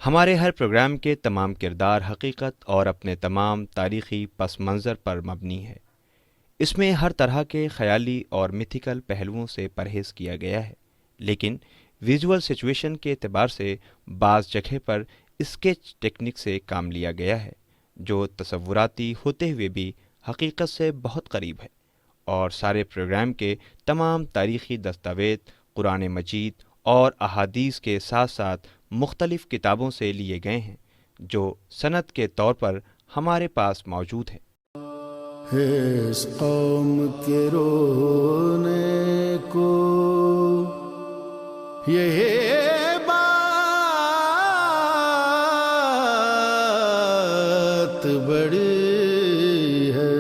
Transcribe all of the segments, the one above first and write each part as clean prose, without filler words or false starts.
ہمارے ہر پروگرام کے تمام کردار حقیقت اور اپنے تمام تاریخی پس منظر پر مبنی ہے۔ اس میں ہر طرح کے خیالی اور میتھیکل پہلوؤں سے پرہیز کیا گیا ہے، لیکن ویژول سچویشن کے اعتبار سے بعض جگہ پر اسکیچ ٹیکنک سے کام لیا گیا ہے، جو تصوراتی ہوتے ہوئے بھی حقیقت سے بہت قریب ہے۔ اور سارے پروگرام کے تمام تاریخی دستاویز قرآن مجید اور احادیث کے ساتھ ساتھ مختلف کتابوں سے لیے گئے ہیں، جو سند کے طور پر ہمارے پاس موجود ہیں۔ اس قوم کے رونے کو یہ بات بڑی ہے،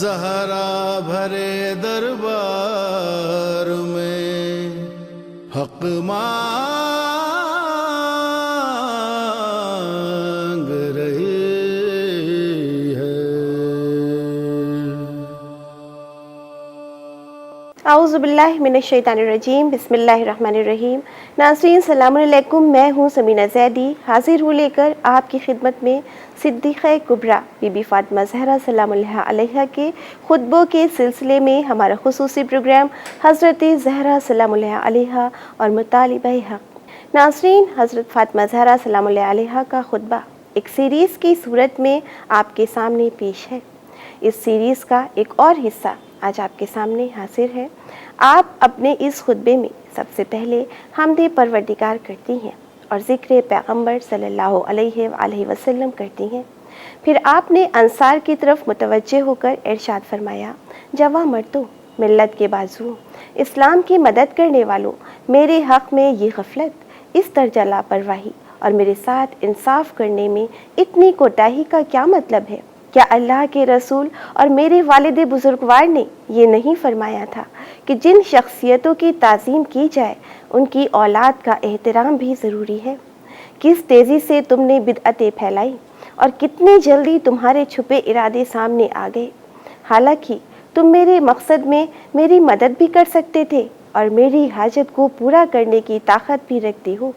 زہرا بھرے دربار میں حق مانگ رہی ہے۔ اعوذ باللہ من الشیطان الرجیم، بسم اللہ الرحمن الرحیم۔ ناظرین السلام علیکم، میں ہوں سمینہ زیدی، حاضر ہوں لے کر آپ کی خدمت میں صدیقہ کبریٰ بی بی فاطمہ زہرا سلام اللہ علیہا کے خطبوں کے سلسلے میں ہمارا خصوصی پروگرام حضرت زہرا سلام اللہ علیہا اور مطالبہ حق۔ ناظرین، حضرت فاطمہ زہرا سلام اللہ علیہا کا خطبہ ایک سیریز کی صورت میں آپ کے سامنے پیش ہے۔ اس سیریز کا ایک اور حصہ آج آپ کے سامنے حاضر ہے۔ آپ اپنے اس خطبے میں سب سے پہلے حمد پروردگار کرتی ہیں اور ذکر پیغمبر صلی اللہ علیہ وآلہ وسلم کرتی ہیں۔ پھر آپ نے انصار کی طرف متوجہ ہو کر ارشاد فرمایا، جواں مردوں، ملت کے بازوؤں، اسلام کی مدد کرنے والوں، میرے حق میں یہ غفلت، اس درجہ لاپرواہی اور میرے ساتھ انصاف کرنے میں اتنی کوتاہی کا کیا مطلب ہے؟ کیا اللہ کے رسول اور میرے والد بزرگوار نے یہ نہیں فرمایا تھا کہ جن شخصیتوں کی تعظیم کی جائے ان کی اولاد کا احترام بھی ضروری ہے؟ کس تیزی سے تم نے بدعتیں پھیلائی اور کتنی جلدی تمہارے چھپے ارادے سامنے آ گئے۔ حالانکہ تم میرے مقصد میں میری مدد بھی کر سکتے تھے اور میری حاجت کو پورا کرنے کی طاقت بھی رکھتے ہو۔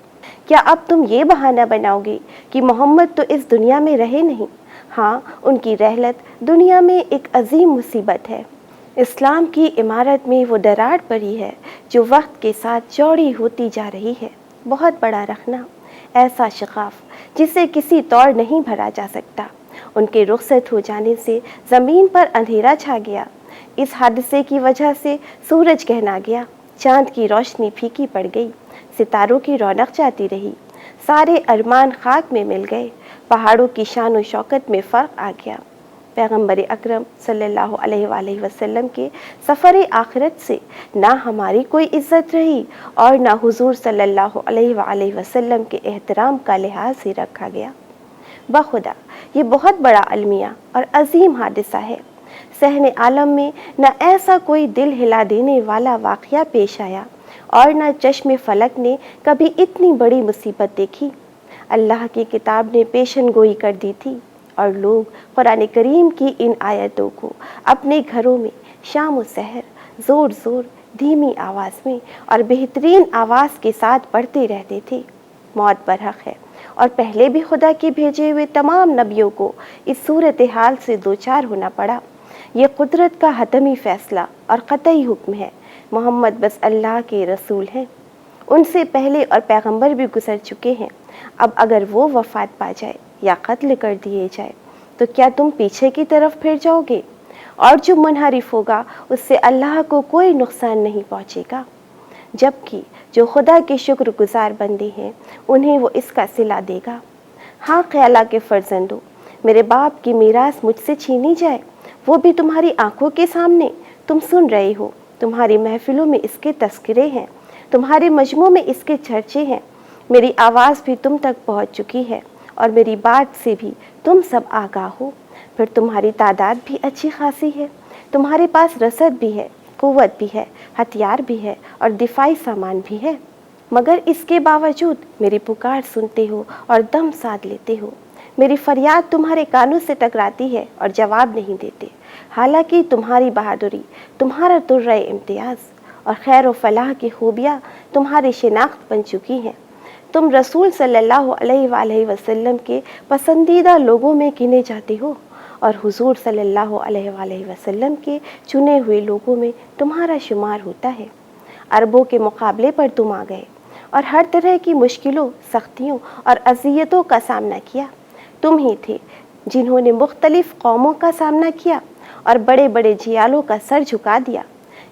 کیا اب تم یہ بہانہ بناؤ گے کہ محمد تو اس دنیا میں رہے نہیں؟ ہاں، ان کی رحلت دنیا میں ایک عظیم مصیبت ہے۔ اسلام کی عمارت میں وہ دراڑ پڑی ہے جو وقت کے ساتھ چوڑی ہوتی جا رہی ہے۔ بہت بڑا رخنہ، ایسا شقاف جسے کسی طور نہیں بھرا جا سکتا۔ ان کے رخصت ہو جانے سے زمین پر اندھیرا چھا گیا۔ اس حادثے کی وجہ سے سورج گہنا گیا، چاند کی روشنی پھیکی پڑ گئی، ستاروں کی رونق جاتی رہی، سارے ارمان خاک میں مل گئے، پہاڑوں کی شان و شوکت میں فرق آ گیا۔ پیغمبر اکرم صلی اللہ علیہ وآلہ وسلم کے سفر آخرت سے نہ ہماری کوئی عزت رہی اور نہ حضور صلی اللہ علیہ وآلہ وسلم کے احترام کا لحاظ ہی رکھا گیا۔ بخدا یہ بہت بڑا المیہ اور عظیم حادثہ ہے۔ صحن عالم میں نہ ایسا کوئی دل ہلا دینے والا واقعہ پیش آیا اور نہ چشم فلک نے کبھی اتنی بڑی مصیبت دیکھی۔ اللہ کی کتاب نے پیشن گوئی کر دی تھی اور لوگ قرآن کریم کی ان آیتوں کو اپنے گھروں میں شام و سحر زور زور، دھیمی آواز میں اور بہترین آواز کے ساتھ پڑھتے رہتے تھے۔ موت برحق ہے اور پہلے بھی خدا کے بھیجے ہوئے تمام نبیوں کو اس صورتحال سے دوچار ہونا پڑا۔ یہ قدرت کا حتمی فیصلہ اور قطعی حکم ہے۔ محمد بس اللہ کے رسول ہیں، ان سے پہلے اور پیغمبر بھی گزر چکے ہیں۔ اب اگر وہ وفات پا جائے یا قتل کر دیے جائے تو کیا تم پیچھے کی طرف پھر جاؤ گے؟ اور جو منحرف ہوگا اس سے اللہ کو کوئی نقصان نہیں پہنچے گا، جبکہ جو خدا کے شکر گزار بندے ہیں انہیں وہ اس کا صلہ دے گا۔ ہاں خیالہ کے فرزندوں، میرے باپ کی میراث مجھ سے چھینی جائے، وہ بھی تمہاری آنکھوں کے سامنے، تم سن رہے ہو، تمہاری محفلوں میں اس کے تذکرے ہیں، تمہارے مجموع میں اس کے چرچے ہیں، میری آواز بھی تم تک پہنچ چکی ہے اور میری بات سے بھی تم سب آگاہ ہو۔ پھر تمہاری تعداد بھی اچھی خاصی ہے، تمہارے پاس رسد بھی ہے، قوت بھی ہے، ہتھیار بھی ہے اور دفاعی سامان بھی ہے، مگر اس کے باوجود میری پکار سنتے ہو اور دم ساتھ لیتے ہو۔ میری فریاد تمہارے کانوں سے ٹکراتی ہے اور جواب نہیں دیتے، حالانکہ تمہاری بہادری، تمہارا درہ امتیاز اور خیر و فلاح کی خوبیاں تمہاری شناخت بن چکی ہیں۔ تم رسول صلی اللہ علیہ وآلہ وسلم کے پسندیدہ لوگوں میں گنے جاتے ہو اور حضور صلی اللہ علیہ وآلہ وسلم کے چنے ہوئے لوگوں میں تمہارا شمار ہوتا ہے۔ عربوں کے مقابلے پر تم آ گئے اور ہر طرح کی مشکلوں، سختیوں اور اذیتوں کا سامنا کیا۔ تم ہی تھے جنہوں نے مختلف قوموں کا سامنا کیا اور بڑے بڑے جیالوں کا سر جھکا دیا۔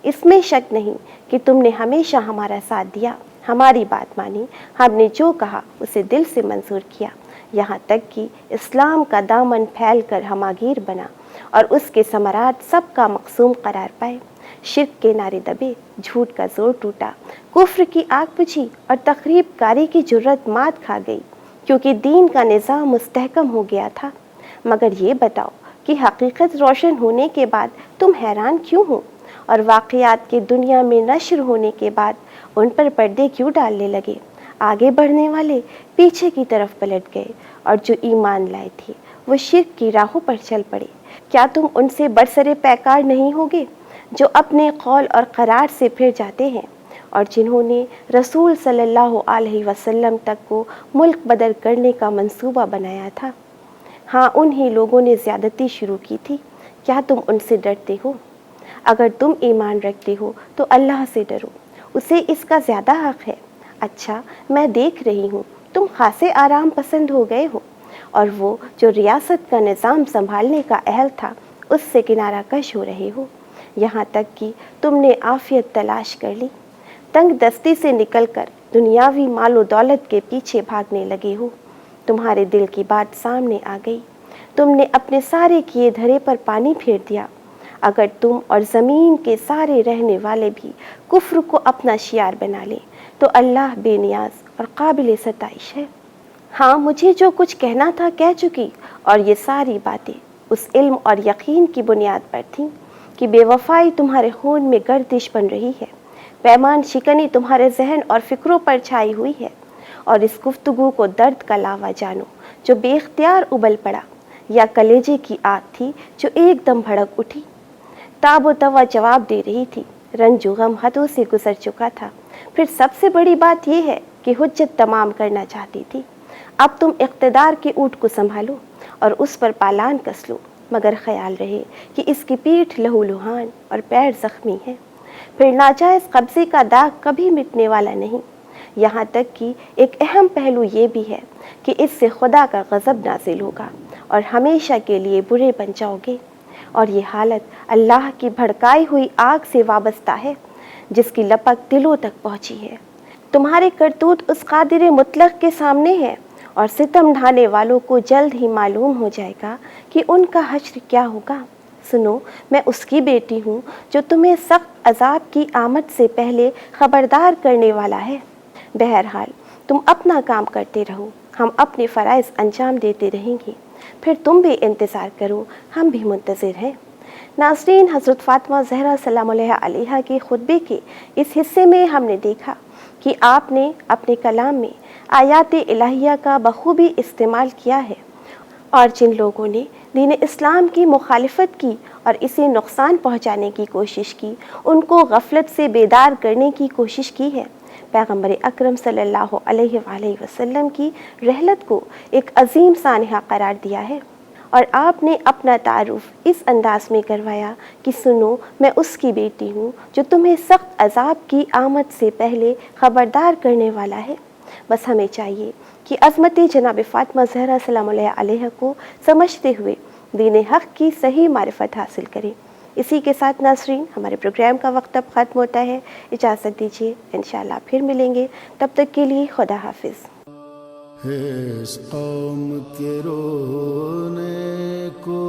اس میں شک نہیں کہ تم نے ہمیشہ ہمارا ساتھ دیا، ہماری بات مانی، ہم نے جو کہا اسے دل سے منظور کیا، یہاں تک کہ اسلام کا دامن پھیل کر ہماگیر بنا اور اس کے ثمرات سب کا مقسوم قرار پائے۔ شرک کے نعرے دبے، جھوٹ کا زور ٹوٹا، کفر کی آگ بجھی اور تخریب کاری کی جرت مات کھا گئی، کیونکہ دین کا نظام مستحکم ہو گیا تھا۔ مگر یہ بتاؤ کہ حقیقت روشن ہونے کے بعد تم حیران کیوں ہو، اور واقعات کے دنیا میں نشر ہونے کے بعد ان پر پردے کیوں ڈالنے لگے؟ آگے بڑھنے والے پیچھے کی طرف پلٹ گئے اور جو ایمان لائے تھے وہ شرک کی راہوں پر چل پڑے۔ کیا تم ان سے برسر پیکار نہیں ہوگے جو اپنے قول اور قرار سے پھر جاتے ہیں اور جنہوں نے رسول صلی اللہ علیہ وسلم تک کو ملک بدر کرنے کا منصوبہ بنایا تھا؟ ہاں، انہی لوگوں نے زیادتی شروع کی تھی۔ کیا تم ان سے ڈرتے ہو؟ اگر تم ایمان رکھتے ہو تو اللہ سے ڈرو، اسے اس کا زیادہ حق ہے۔ اچھا، میں دیکھ رہی ہوں تم خاصے آرام پسند ہو گئے ہو، اور وہ جو ریاست کا نظام سنبھالنے کا اہل تھا اس سے کنارہ کش ہو رہے ہو، یہاں تک کہ تم نے عافیت تلاش کر لی، تنگ دستی سے نکل کر دنیاوی مال و دولت کے پیچھے بھاگنے لگے ہو۔ تمہارے دل کی بات سامنے آ گئی، تم نے اپنے سارے کیے دھرے پر پانی پھیر دیا۔ اگر تم اور زمین کے سارے رہنے والے بھی کفر کو اپنا شعار بنا لیں تو اللہ بے نیاز اور قابل ستائش ہے۔ ہاں، مجھے جو کچھ کہنا تھا کہہ چکی، اور یہ ساری باتیں اس علم اور یقین کی بنیاد پر تھیں کہ بے وفائی تمہارے خون میں گردش بن رہی ہے، پیمان شکنی تمہارے ذہن اور فکروں پر چھائی ہوئی ہے، اور اس گفتگو کو درد کا لاوا جانو جو بے اختیار ابل پڑا، یا کلیجے کی آگ تھی جو ایک دم بھڑک اٹھی، تاب و توا جواب دے رہی تھی، رنج و غم حدوں سے گزر چکا تھا۔ پھر سب سے بڑی بات یہ ہے کہ حجت تمام کرنا چاہتی تھی۔ اب تم اقتدار کے اونٹ کو سنبھالو اور اس پر پالان کس لو، مگر خیال رہے کہ اس کی پیٹھ لہو لہان اور پیر زخمی ہے۔ پھر ناجائز قبضے کا داغ کبھی مٹنے والا نہیں، یہاں تک کہ ایک اہم پہلو یہ بھی ہے کہ اس سے خدا کا غضب نازل ہوگا اور ہمیشہ کے لیے برے بن جاؤ گے، اور یہ حالت اللہ کی بھڑکائی ہوئی آگ سے وابستہ ہے جس کی لپک دلوں تک پہنچی ہے۔ تمہارے کرتوت اس قادر مطلق کے سامنے ہے، اور ستم ڈھانے والوں کو جلد ہی معلوم ہو جائے گا کہ ان کا حشر کیا ہوگا۔ سنو، میں اس کی بیٹی ہوں جو تمہیں سخت عذاب کی آمد سے پہلے خبردار کرنے والا ہے۔ بہرحال تم اپنا کام کرتے رہو، ہم اپنے فرائض انجام دیتے رہیں گے، پھر تم بھی انتظار کرو، ہم بھی منتظر ہیں۔ ناظرین، حضرت فاطمہ زہرا سلام اللہ علیہا کے خطبے کے اس حصے میں ہم نے دیکھا کہ آپ نے اپنے کلام میں آیات الہیہ کا بخوبی استعمال کیا ہے، اور جن لوگوں نے دین اسلام کی مخالفت کی اور اسے نقصان پہنچانے کی کوشش کی، ان کو غفلت سے بیدار کرنے کی کوشش کی ہے۔ پیغمبر اکرم صلی اللہ علیہ وآلہ وسلم کی رحلت کو ایک عظیم سانحہ قرار دیا ہے، اور آپ نے اپنا تعارف اس انداز میں کروایا کہ سنو، میں اس کی بیٹی ہوں جو تمہیں سخت عذاب کی آمد سے پہلے خبردار کرنے والا ہے۔ بس ہمیں چاہیے کہ عظمت جناب فاطمہ زہرا سلام اللہ علیہ کو سمجھتے ہوئے دین حق کی صحیح معرفت حاصل کریں۔ اسی کے ساتھ ناظرین، ہمارے پروگرام کا وقت اب ختم ہوتا ہے، اجازت دیجیے، انشاءاللہ پھر ملیں گے، تب تک کے لیے خدا حافظ۔ اس قوم کے رونے کو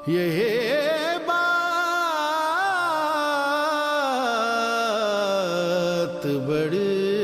یہ بات بڑی